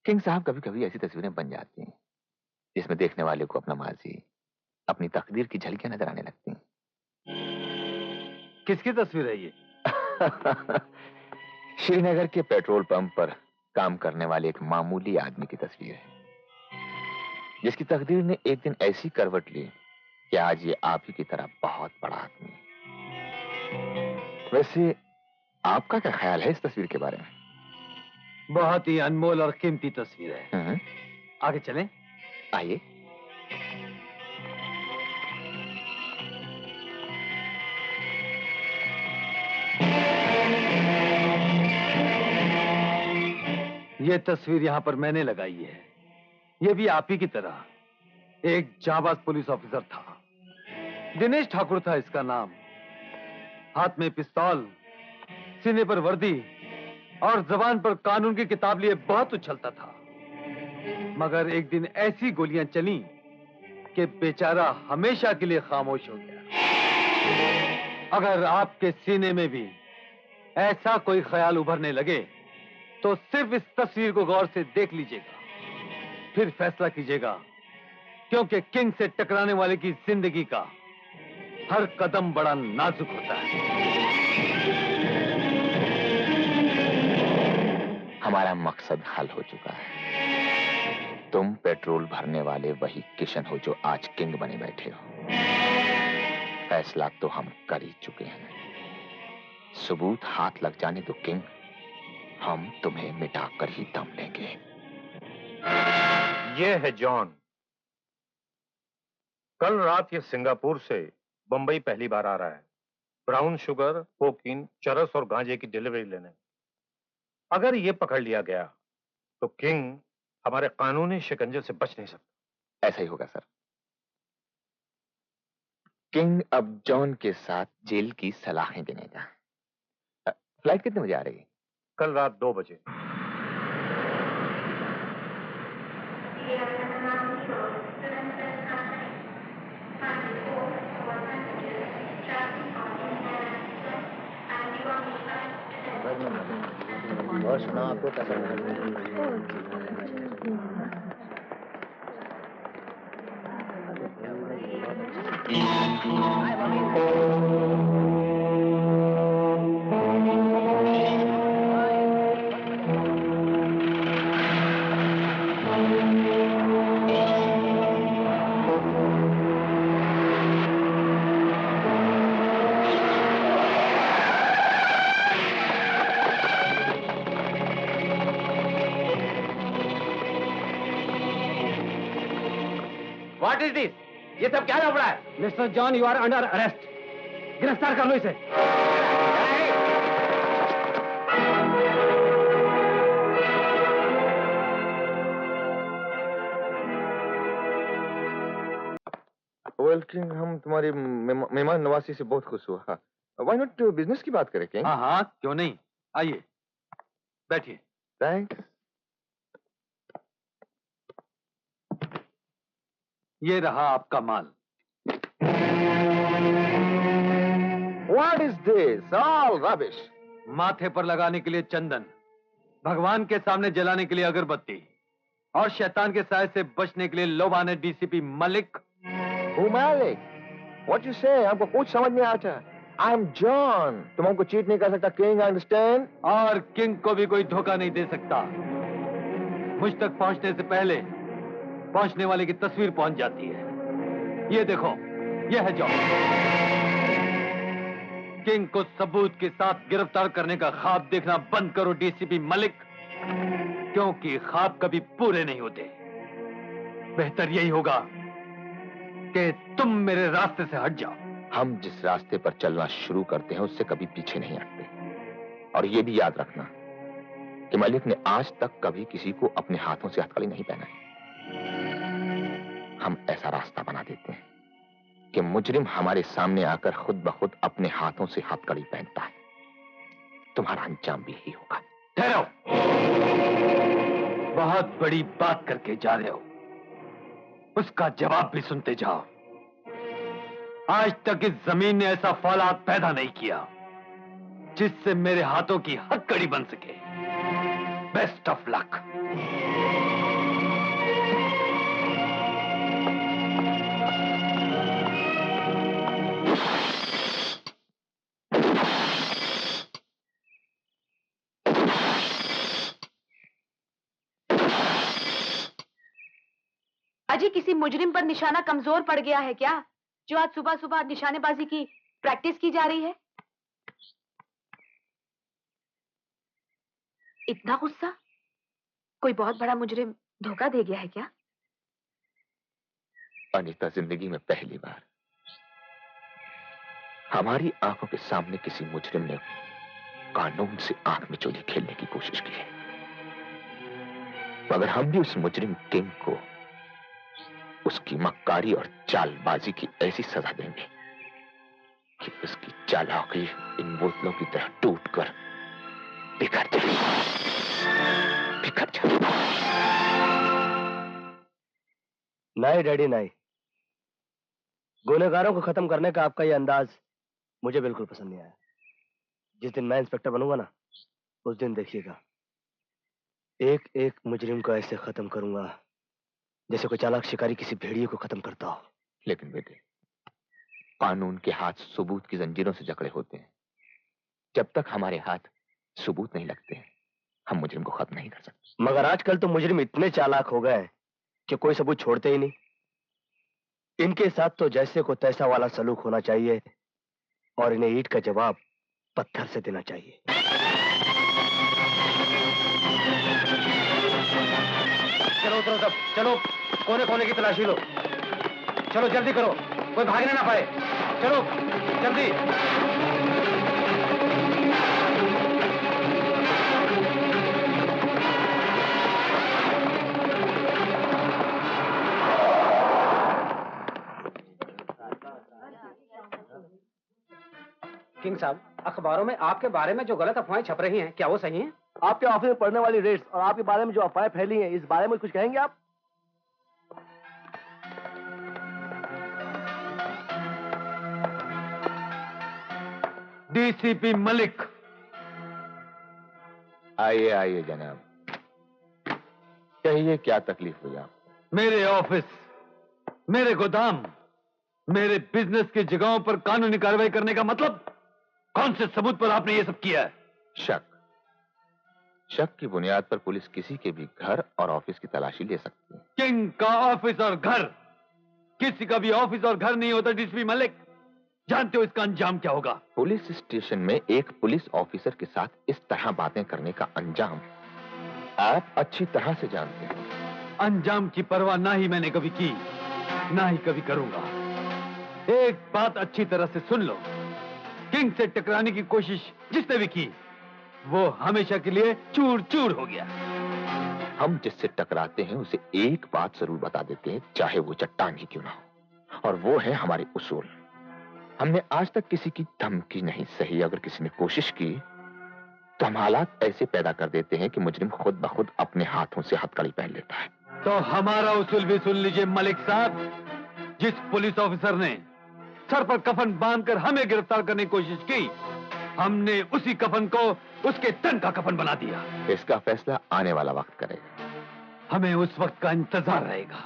King साहब, कभी कभी ऐसी तस्वीरें बन जाती हैं जिसमें देखने वाले को अपना माजी, अपनी तकदीर की झलकियां नजर आने लगती हैं। किसकी तस्वीर है ये? श्रीनगर के पेट्रोल पंप पर काम करने वाले एक मामूली आदमी की तस्वीर है, जिसकी तकदीर ने एक दिन ऐसी करवट ली कि आज ये आप ही की तरह बहुत बड़ा आदमी है। वैसे आपका क्या ख्याल है इस तस्वीर के बारे में? बहुत ही अनमोल और कीमती तस्वीर है। आगे चलें? आइए। ये तस्वीर यहां पर मैंने लगाई है। ये भी आप ही की तरह एक जाबाज पुलिस ऑफिसर था। दिनेश ठाकुर था इसका नाम। हाथ में पिस्तौल, सीने पर वर्दी और जबान पर कानून की किताब लिए बहुत उछलता था। मगर एक दिन ऐसी गोलियां चली कि बेचारा हमेशा के लिए खामोश हो गया। अगर आपके सीने में भी ऐसा कोई ख्याल उभरने लगे तो सिर्फ इस तस्वीर को गौर से देख लीजिएगा, फिर फैसला कीजिएगा, क्योंकि किंग से टकराने वाले की जिंदगी का हर कदम बड़ा नाजुक होता है। हमारा मकसद हल हो चुका है। तुम पेट्रोल भरने वाले वही किशन हो जो आज किंग बने बैठे हो। फैसला तो हम कर ही चुके हैं। सबूत हाथ लग जाने तो किंग, हम तुम्हें मिटाकर ही दम लेंगे। ये है जॉन। कल रात ये सिंगापुर से बंबई पहली बार आ रहा है, ब्राउन शुगर, कोकीन, चरस और गांजे की डिलीवरी लेने। अगर ये पकड़ लिया गया तो किंग हमारे कानूनी शिकंजे से बच नहीं सकता। ऐसा ही होगा सर। किंग अब जॉन के साथ जेल की सलाहें देनेगा। फ्लाइट कितने बजे आ रही है? कल रात 2 बजे। और सुना आपको कैसा लगा? What is this? ये सब क्या हो रहा है? Mr John, you are under arrest. गिरफ्तार कर लो इसे। वेल किंग, हम तुम्हारी मेहमान नवाजी से बहुत खुश हुआ। व्हाई नॉट बिजनेस की बात करें किंग? हाँ हाँ, क्यों नहीं, आइए बैठिए। थैंक्स। ये रहा आपका माल। What is this? All rubbish. माथे पर लगाने के लिए चंदन, भगवान के सामने जलाने के लिए अगरबत्ती और शैतान के साए से बचने के लिए लोबाने DCP Malik. Who Malik? What you say? हमको कुछ समझ नहीं आता। I'm John. तुम हमको चीट नहीं कर सकता किंग, understand? और किंग को भी कोई धोखा नहीं दे सकता। मुझ तक पहुंचने से पहले पहुंचने वाले की तस्वीर पहुंच जाती है। ये देखो, ये है जॉन। किंग को सबूत के साथ गिरफ्तार करने का ख्वाब देखना बंद करो डीसीपी मलिक, क्योंकि ख्वाब कभी पूरे नहीं होते। बेहतर यही होगा कि तुम मेरे रास्ते से हट जाओ। हम जिस रास्ते पर चलना शुरू करते हैं उससे कभी पीछे नहीं हटते। और ये भी याद रखना कि मलिक ने आज तक कभी किसी को अपने हाथों से हथकड़ी नहीं पहनाई। हम ऐसा रास्ता बना देते हैं कि मुजरिम हमारे सामने आकर खुद ब खुद अपने हाथों से हथकड़ी पहनता है। तुम्हारा अंजाम भी यही होगा। ठहरो, बहुत बड़ी बात करके जा रहे हो, उसका जवाब भी सुनते जाओ। आज तक इस जमीन ने ऐसा फौलाद पैदा नहीं किया जिससे मेरे हाथों की हथकड़ी बन सके। Best of luck. पाजी किसी मुजरिम पर निशाना कमजोर पड़ गया है क्या, जो आज सुबह सुबह निशानेबाजी की प्रैक्टिस की जा रही है? इतना गुस्सा? कोई बहुत बड़ा मुजरिम धोखा दे गया है क्या? अनीता, जिंदगी में पहली बार हमारी आंखों के सामने किसी मुजरिम ने कानून से आंख में चोली खेलने की कोशिश की है, मगर हम भी उस मुजरिम किंग को उसकी मक्कारी और चालबाजी की ऐसी सजा देंगे कि उसकी चालाकी इन बोतलों की तरह टूटकर बिखर जाए, बिखर जाए। नहीं डैडी नहीं, गुनहगारों को खत्म करने का आपका ये अंदाज मुझे बिल्कुल पसंद नहीं आया। जिस दिन मैं इंस्पेक्टर बनूंगा ना, उस दिन देखिएगा, एक एक मुजरिम को ऐसे खत्म करूंगा जैसे कोई चालाक शिकारी किसी भेड़िए को खत्म करता हो। लेकिन बेटे, कानून के हाथ सबूत की जंजीरों से जकड़े होते हैं। जब तक हमारे हाथ सबूत नहीं लगते हैं, हम मुजरिम को खत्म नहीं कर सकते। मगर आजकल तो मुजरिम इतने चालाक हो गए कि कोई सबूत छोड़ते ही नहीं। इनके साथ तो जैसे को तैसा वाला सलूक होना चाहिए और इन्हें ईंट का जवाब पत्थर से देना चाहिए। चलो उतरो सब, चलो कोने कोने की तलाशी लो। चलो जल्दी करो, कोई भागने ना पाए। चलो जल्दी। किंग साहब, अखबारों में आपके बारे में जो गलत अफवाहें छप रही हैं, क्या वो सही हैं? आपके ऑफिस में पढ़ने वाली रेट्स और आपके बारे में जो अफवाहें फैली हैं, इस बारे में कुछ कहेंगे आप? डीसीपी मलिक। आइए आइए जनाब, कहिए क्या तकलीफ हुई आपको? मेरे ऑफिस, मेरे गोदाम, मेरे बिजनेस की जगहों पर कानूनी कार्रवाई करने का मतलब? कौन से सबूत पर आपने ये सब किया है? शक की बुनियाद पर पुलिस किसी के भी घर और ऑफिस की तलाशी ले सकती है। किंग का ऑफिस और घर? किसी का भी ऑफिस और घर नहीं होता डीसीपी मलिक। जानते हो इसका अंजाम क्या होगा? पुलिस स्टेशन में एक पुलिस ऑफिसर के साथ इस तरह बातें करने का अंजाम आप अच्छी तरह से जानते हैं। अंजाम की परवाह ना ही मैंने कभी की, ना ही कभी करूंगा। एक बात अच्छी तरह से सुन लो, किंग से टकराने की कोशिश जिसने भी की, वो हमेशा के लिए चूर चूर हो गया। हम जिससे टकराते हैं उसे एक बात जरूर बता देते हैं, चाहे वो चट्टान ही क्यों ना हो, और वो है हमारे उसूल। हमने आज तक किसी की धमकी नहीं सही। अगर किसी ने कोशिश की तो हम हालात ऐसे पैदा कर देते हैं कि मुजरिम खुद ब खुद अपने हाथों से हथकड़ी पहन लेता है। तो हमारा उसूल भी सुन लीजिए मलिक साहब। जिस पुलिस ऑफिसर ने सर पर कफन बांधकर हमें गिरफ्तार करने की कोशिश की, हमने उसी कफन को उसके तन का कफन बना दिया। इसका फैसला आने वाला वक्त करेगा। हमें उस वक्त का इंतजार रहेगा।